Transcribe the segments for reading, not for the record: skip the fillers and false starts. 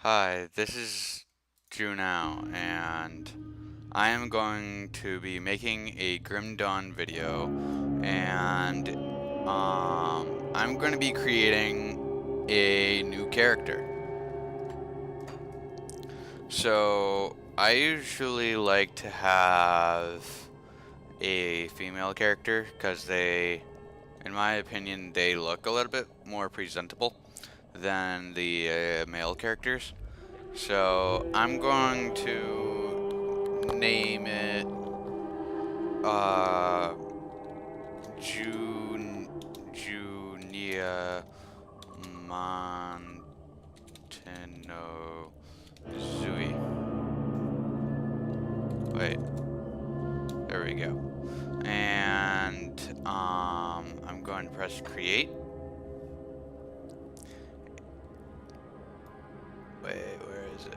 Hi, this is Junao, and I am going to be making a Grim Dawn video, and I'm going to be creating a new character. So, I usually like to have a female character because in my opinion, they look a little bit more presentable than the male characters. So I'm going to name it uh Junia Montano Zui. Wait, there we go. And I'm going to press create. Wait, where is it?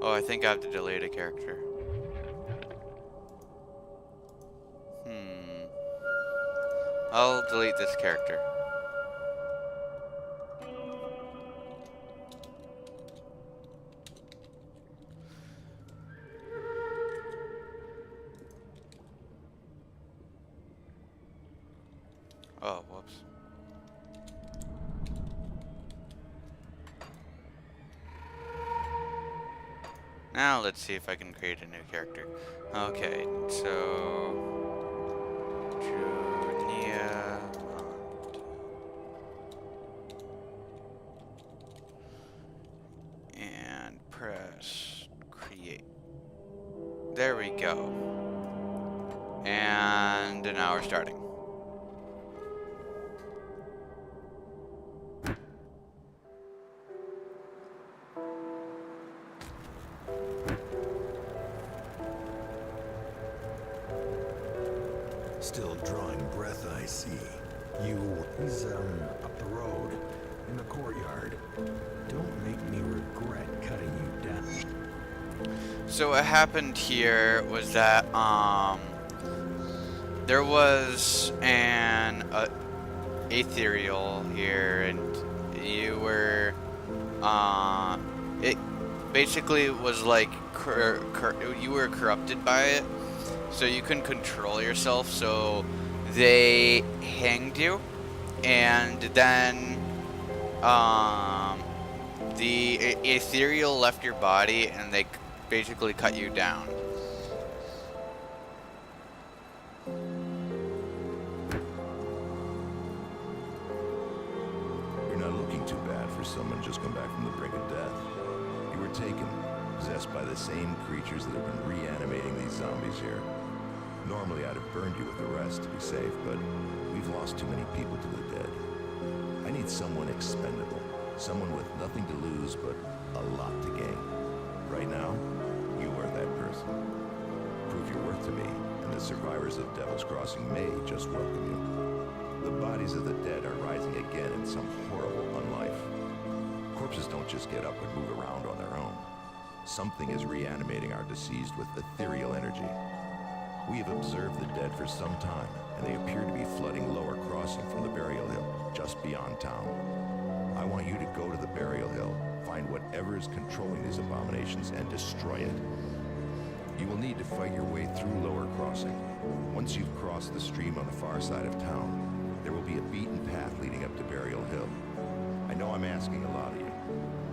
Oh, I think I have to delete a character. Hmm. I'll delete this character. Oh, whoops. Now let's see if I can create a new character. Okay, so Junia and press create. There we go. And now we're starting. Still drawing breath, I see. He's, up the road, in the courtyard. Don't make me regret cutting you down. So what happened here was that there was an ethereal here, and you were it basically was like you were corrupted by it, so you couldn't control yourself. So they hanged you, and then the ethereal left your body, and they basically cut you down. You're not looking too bad for someone just come back from the brink of death. You were taken, possessed by the same creatures that have been reanimating these zombies here. Normally I'd have burned you with the rest to be safe, but we've lost too many people to the dead. I need someone expendable. Someone with nothing to lose, but a lot to gain. Right now, you are that person. Prove your worth to me, and the survivors of Devil's Crossing may just welcome you. The bodies of the dead are rising again in some horrible unlife. Corpses don't just get up and move around on their own. Something is reanimating our deceased with ethereal energy. We have observed the dead for some time, and they appear to be flooding Lower Crossing from the Burial Hill, just beyond town. I want you to go to the Burial Hill, find whatever is controlling these abominations, and destroy it. You will need to fight your way through Lower Crossing. Once you've crossed the stream on the far side of town, there will be a beaten path leading up to Burial Hill. I know I'm asking a lot of you,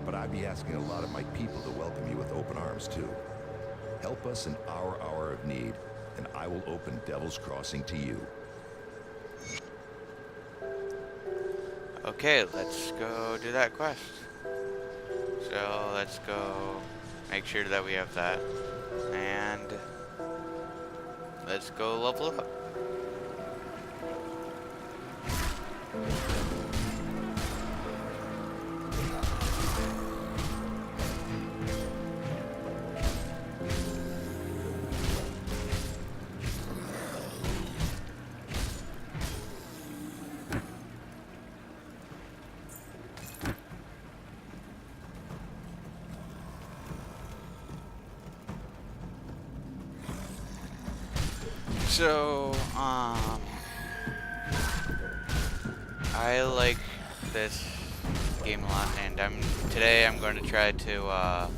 but I'd be asking a lot of my people to welcome you with open arms too. Help us in our hour of need, and I will open Devil's Crossing to you. Okay, let's go do that quest. So let's go make sure that we have that, and let's go level up. So, I like this game a lot, and today I'm going to try to,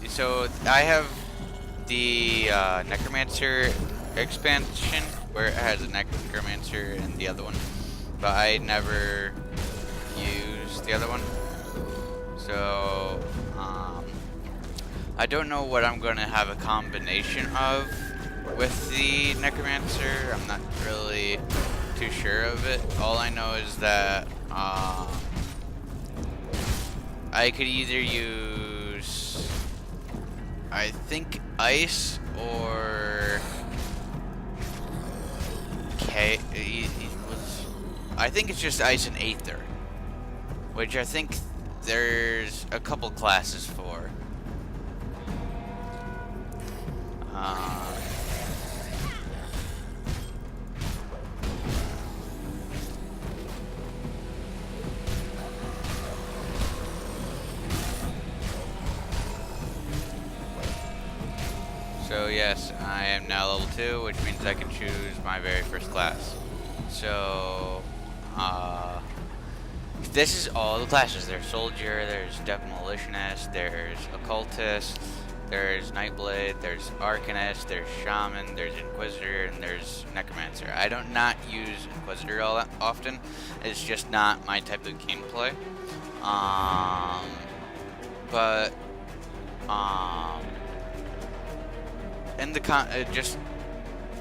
so I have the, Necromancer expansion, where it has a Necromancer and the other one, but I never used the other one, so, I don't know what I'm going to have a combination of with the Necromancer. I'm not really too sure of it. All I know is that I could either use, I think, ice or I think it's just ice and aether, which I think there's a couple classes for. So yes, I am now level 2, which means I can choose my very first class. So, this is all the classes. There's Soldier, there's Demolitionist, there's Occultist, there's Nightblade, there's Arcanist, there's Shaman, there's Inquisitor, and there's Necromancer. I don't not use Inquisitor all that often. It's just not my type of gameplay. In the just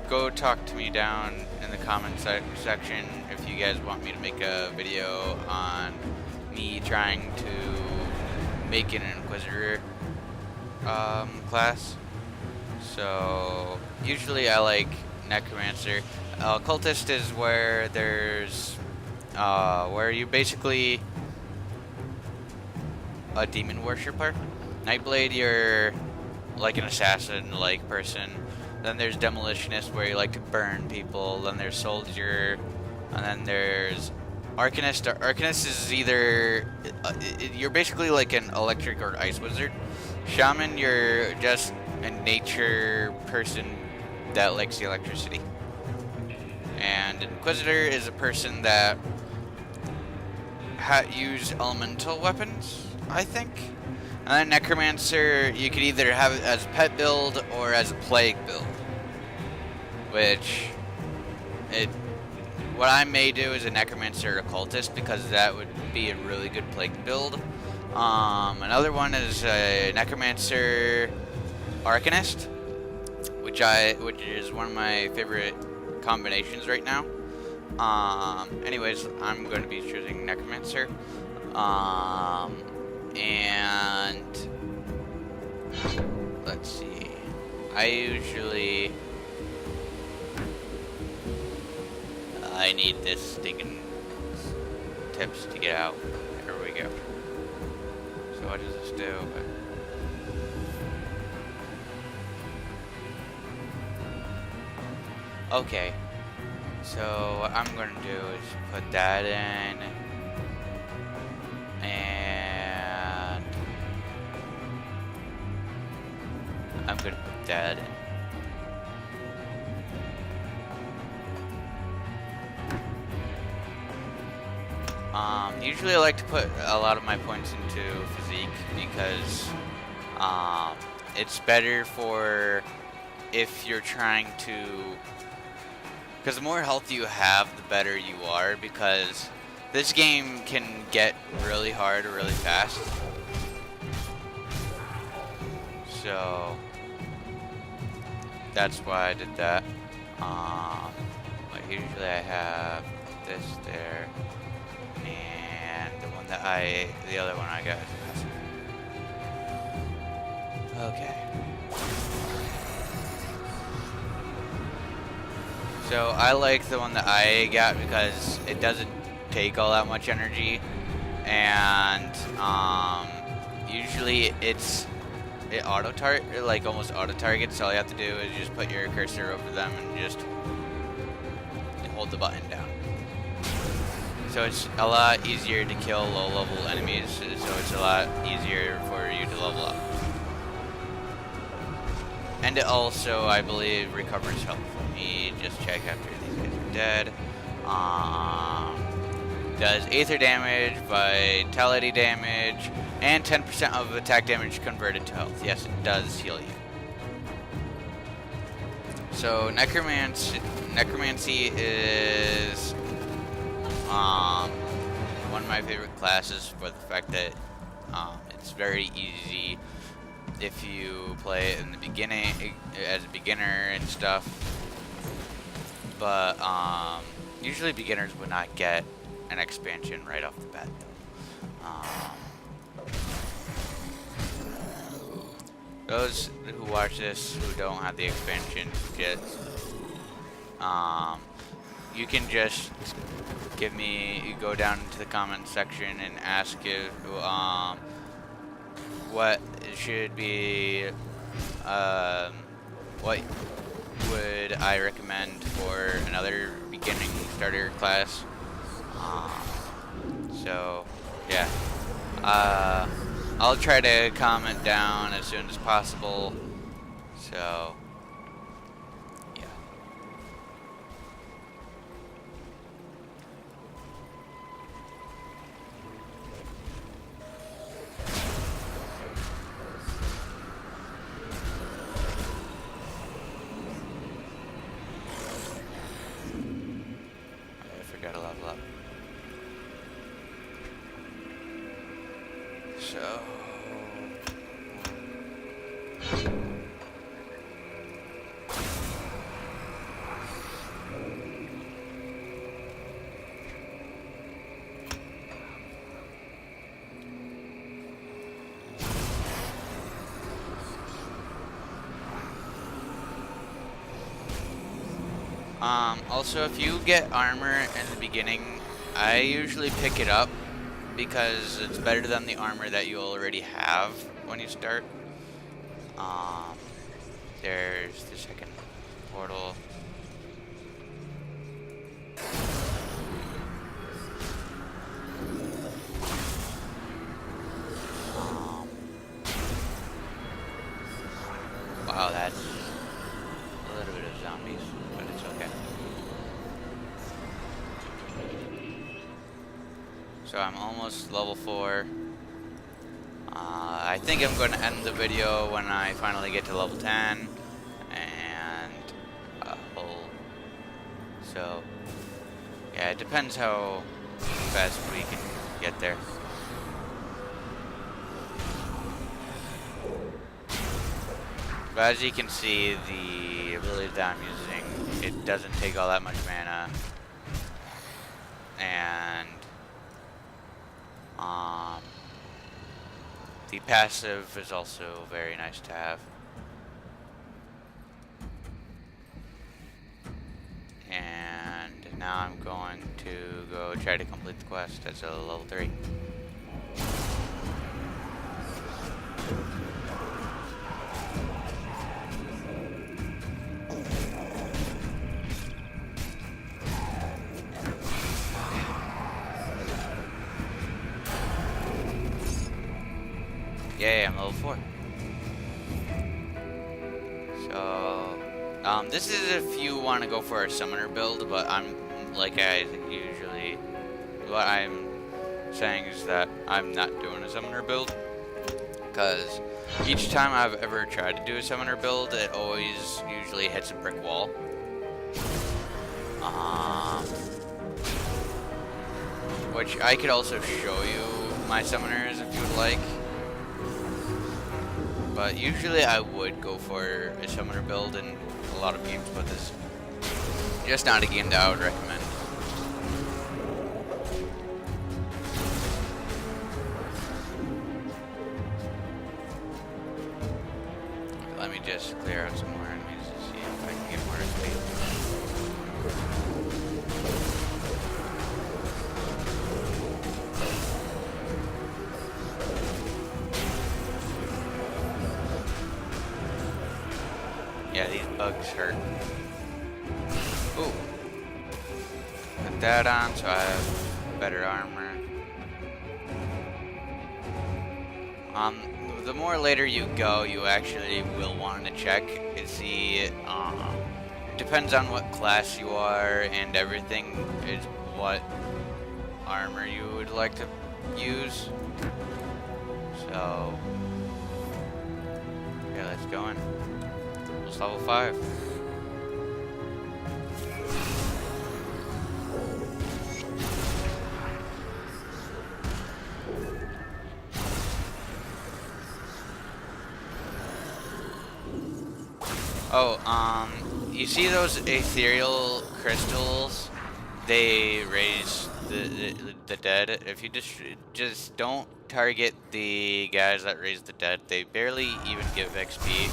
go talk to me down in the comment section if you guys want me to make a video on me trying to make an Inquisitor class. So usually I like Necromancer. Occultist is where there's where you basically a demon worshipper. Nightblade, you're like an assassin-like person. Then there's Demolitionist, where you like to burn people. Then there's Soldier, and then there's Arcanist. Arcanist is either you're basically like an electric or ice wizard. Shaman, you're just a nature person that likes the electricity. And Inquisitor is a person that use elemental weapons, I think. And then Necromancer, you could either have it as a pet build or as a plague build. What I may do is a Necromancer Occultist, because that would be a really good plague build. Another one is a Necromancer Arcanist, which is one of my favorite combinations right now. Anyways, I'm going to be choosing Necromancer. And let's see. I need this stinking tips to get out. There we go. So what does this do? Okay. So what I'm gonna do is put that in, and I'm gonna put that in. Usually I like to put a lot of my points into physique, because it's better for if you're trying to, because the more health you have, the better you are, because this game can get really hard really fast. So that's why I did that. But usually I have this there, and the other one I got is this. Okay. So I like the one that I got because it doesn't take all that much energy, and usually it almost auto targets. So all you have to do is just put your cursor over them and just hold the button down. So it's a lot easier to kill low level enemies, so it's a lot easier for you to level up. And it also, I believe, recovers health. Let me just check after these guys are dead. Does Aether damage, Vitality damage, and 10% of attack damage converted to health. Yes, it does heal you. So Necromancy is one of my favorite classes for the fact that it's very easy if you play it in the beginning as a beginner and stuff. But usually beginners would not get an expansion right off the bat. Those who watch this who don't have the expansion you can just go down to the comment section and ask if what should be what would I recommend for another beginning starter class. So yeah, I'll try to comment down as soon as possible. So yeah. I forgot to level up. So also, if you get armor in the beginning, I usually pick it up because it's better than the armor that you already have when you start. There's the second portal. Wow, that's a little bit of zombies, but it's okay. So I'm almost level 4. I think I'm going to end the video when I finally get to level 10. And so yeah, it depends how fast we can get there. But as you can see, the ability that I'm using, it doesn't take all that much mana. And the passive is also very nice to have. And now I'm going to go try to complete the quest. That's a level 3. Yay, I'm level 4. So, this is if you want to go for a summoner build, but I'm, like I usually, what I'm saying is that I'm not doing a summoner build, because each time I've ever tried to do a summoner build, it always usually hits a brick wall. Which I could also show you my summoners if you would like. But usually I would go for a summoner build in a lot of games, but this is just not a game that I would recommend. Let me just clear out some more enemies to see if I can get more XP. Yeah, these bugs hurt. Ooh. Put that on so I have better armor. the more later you go, you actually will want to check and see. Depends on what class you are and everything is what armor you would like to use. So yeah, let's go in. It's level 5. Oh, you see those ethereal crystals? They raise the dead. If you just don't target the guys that raise the dead, they barely even give XP.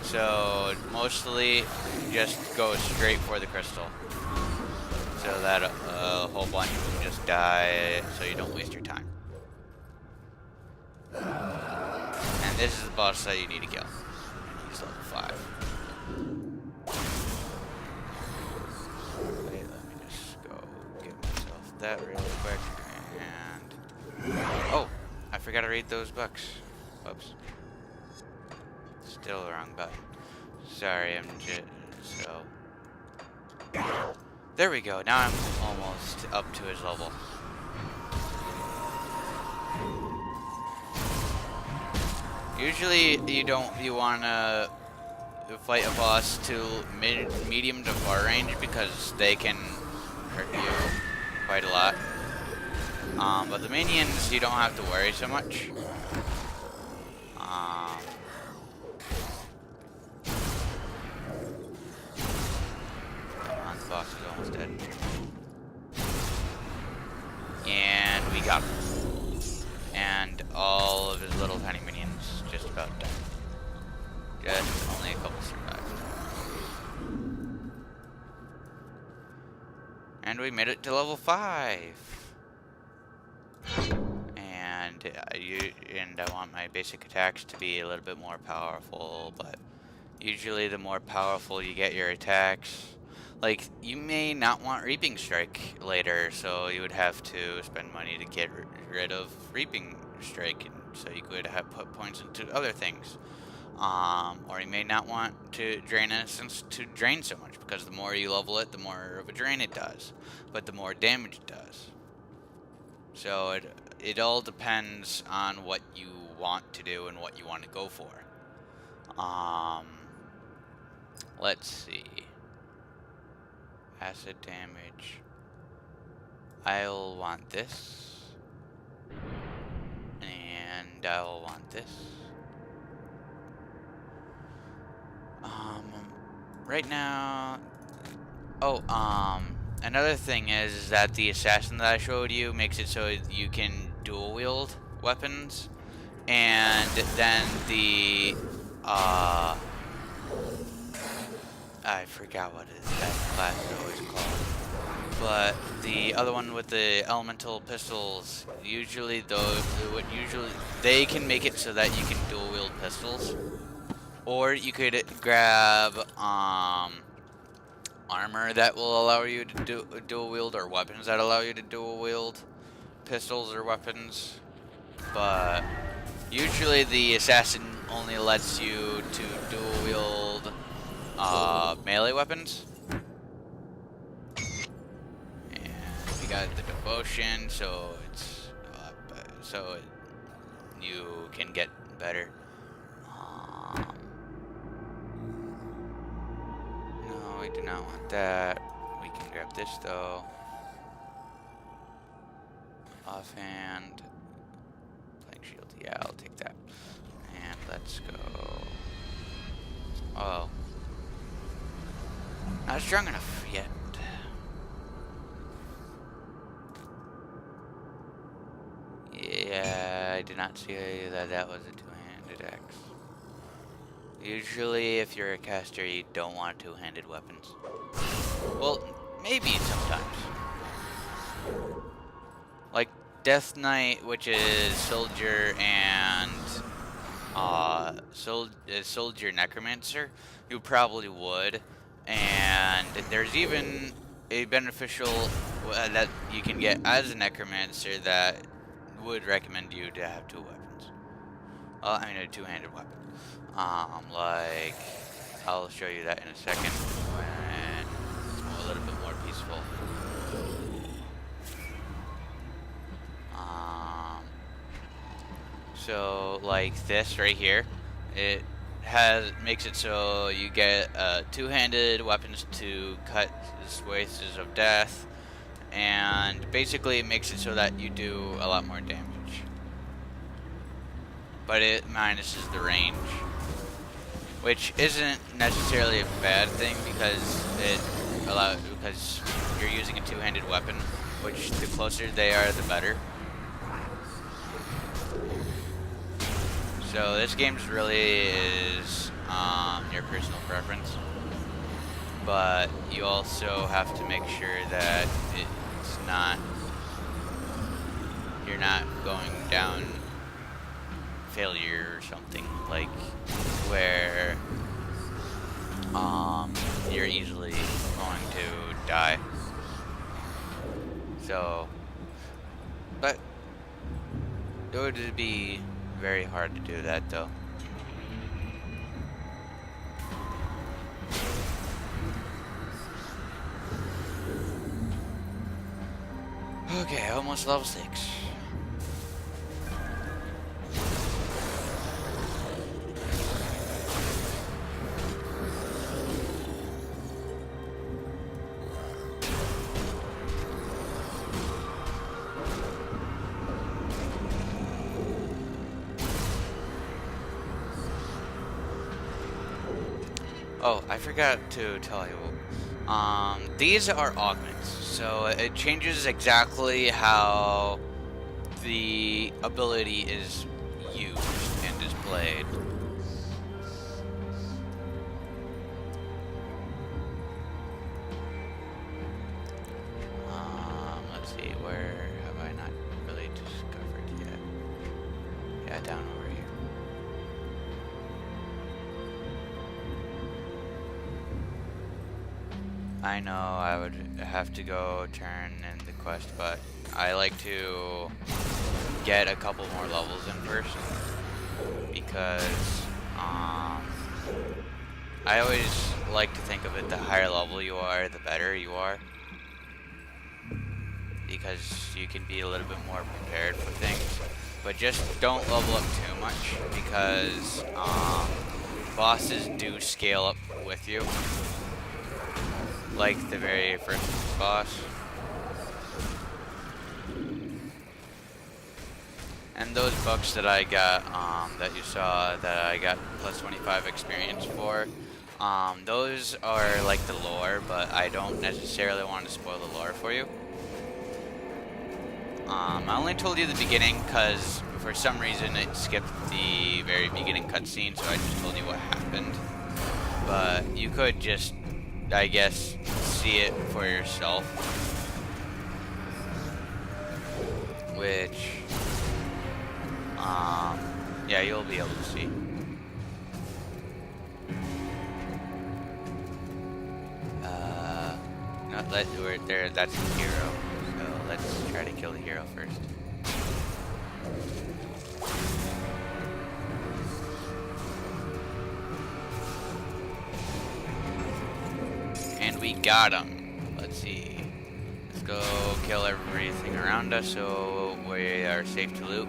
So mostly just go straight for the crystal, so that a whole bunch of them just die, so you don't waste your time. And this is the boss that you need to kill. He's level 5. Wait, let me just go get myself that really quick. And oh, I forgot to read those books. Whoops. Still the wrong button. Sorry, I'm just so. There we go. Now I'm almost up to his level. Usually, you want to fight a boss to medium to far range because they can hurt you quite a lot. But the minions, you don't have to worry so much. The boss is almost dead. And we got him. And all of his little tiny minions just about died. Just only a couple survived. And we made it to level 5. And I want my basic attacks to be a little bit more powerful, but usually the more powerful you get your attacks, like, you may not want Reaping Strike later, so you would have to spend money to get rid of Reaping Strike, and so you could have put points into other things. Or you may not want to drain Innocence to drain so much, because the more you level it, the more of a drain it does, but the more damage it does. So it all depends on what you want to do and what you want to go for. Let's see. Acid damage. I'll want this. And I'll want this. Right now... Oh, another thing is that the assassin that I showed you makes it so you can dual wield weapons. And then the... I forgot what that class is always called. But the other one with the elemental pistols, usually they can make it so that you can dual wield pistols. Or you could grab armor that will allow you to dual wield, or weapons that allow you to dual wield pistols or weapons. But usually the assassin only lets you to dual wield melee weapons. And we got the devotion, so it's you can get better. No, we do not want that. We can grab this though. Offhand. Playing shield, yeah, I'll take that. And let's go. Oh. Not strong enough yet. Yeah, I did not see that was a two-handed axe. Usually, if you're a caster, you don't want two-handed weapons. Well, maybe sometimes. Like Death Knight, which is Soldier and Soldier Necromancer, you probably would. And there's even a beneficial that you can get as a Necromancer that would recommend you to have two weapons. Well, I mean a two-handed weapon. Like, I'll show you that in a second when it's a little bit more peaceful. So like this right here, it makes it so you get two-handed weapons to cut swathes of death, and basically it makes it so that you do a lot more damage. But it minuses the range, which isn't necessarily a bad thing because because you're using a two-handed weapon, which the closer they are, the better. So this game really is your personal preference, but you also have to make sure that you're not going down failure or something, like where you're easily going to die. So, but it would be very hard to do that though. Okay, almost level 6. Oh, I forgot to tell you. These are augments, so it changes exactly how the ability is used and displayed. Let's see, where have I not really discovered yet? Yeah, down over here. I know I would have to go turn in the quest, but I like to get a couple more levels in first, because I always like to think of it, the higher level you are, the better you are, because you can be a little bit more prepared for things. But just don't level up too much, because bosses do scale up with you. Like the very first boss. And those books that I got, that you saw, that I got plus 25 experience for, those are like the lore, but I don't necessarily want to spoil the lore for you. I only told you the beginning because for some reason it skipped the very beginning cutscene, so I just told you what happened. But you could just, I guess, see it for yourself, which, yeah, you'll be able to see. No, we're there. That's the hero. So let's try to kill the hero first. And we got him. Let's see. Let's go kill everything around us so we are safe to loot.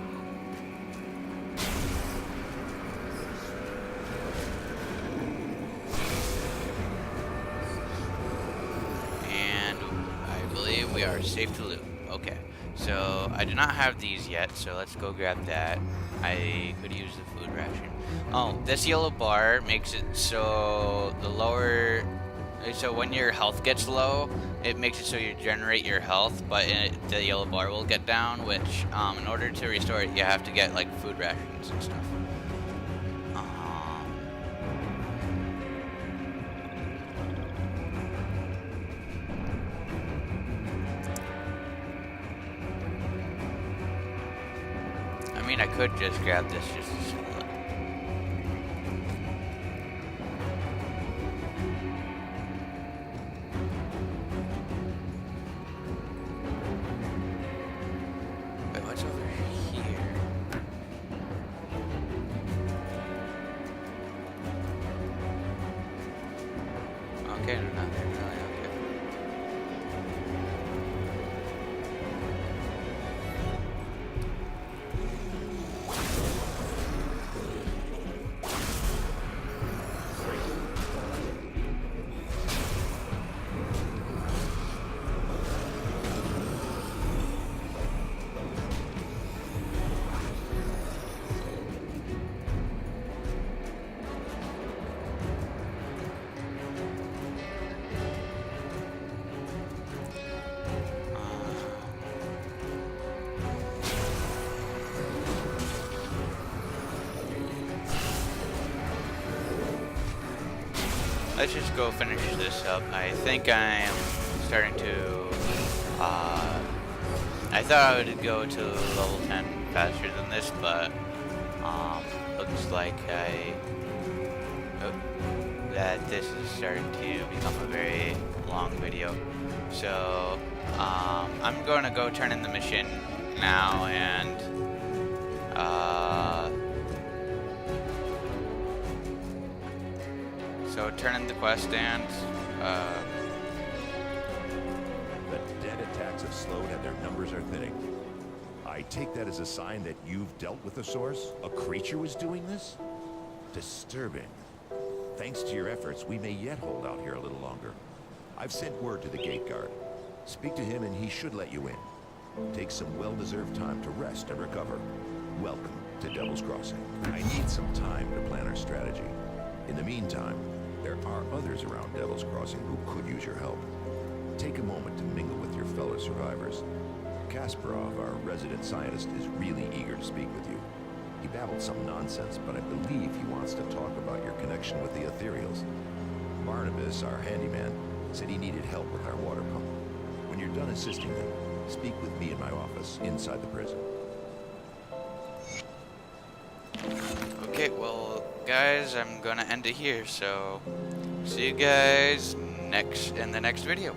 And I believe we are safe to loot. Okay. So I do not have these yet, so let's go grab that. I could use the food ration. Oh, this yellow bar makes it so the lower... So when your health gets low, it makes it so you generate your health, but the yellow bar will get down, which in order to restore it, you have to get like food rations and stuff. I mean, I could just grab this just to see. Okay, no, nothing really. Okay. Let's just go finish this up. I think I am starting to, I thought I would go to level 10 faster than this, but, looks like that this is starting to become a very long video. So, I'm going to go turn in the mission now and, so turn in the quest and, The dead attacks of Slode and their numbers are thinning. I take that as a sign that you've dealt with the source? A creature was doing this? Disturbing. Thanks to your efforts, we may yet hold out here a little longer. I've sent word to the gate guard. Speak to him and he should let you in. Take some well-deserved time to rest and recover. Welcome to Devil's Crossing. I need some time to plan our strategy. In the meantime, there are others around Devil's Crossing who could use your help. Take a moment to mingle with your fellow survivors. Kasparov, our resident scientist, is really eager to speak with you. He babbled some nonsense, but I believe he wants to talk about your connection with the Ethereals. Barnabas, our handyman, said he needed help with our water pump. When you're done assisting them, speak with me in my office inside the prison. okay, well, guys, I'm gonna end it here, so see you guys in the next video.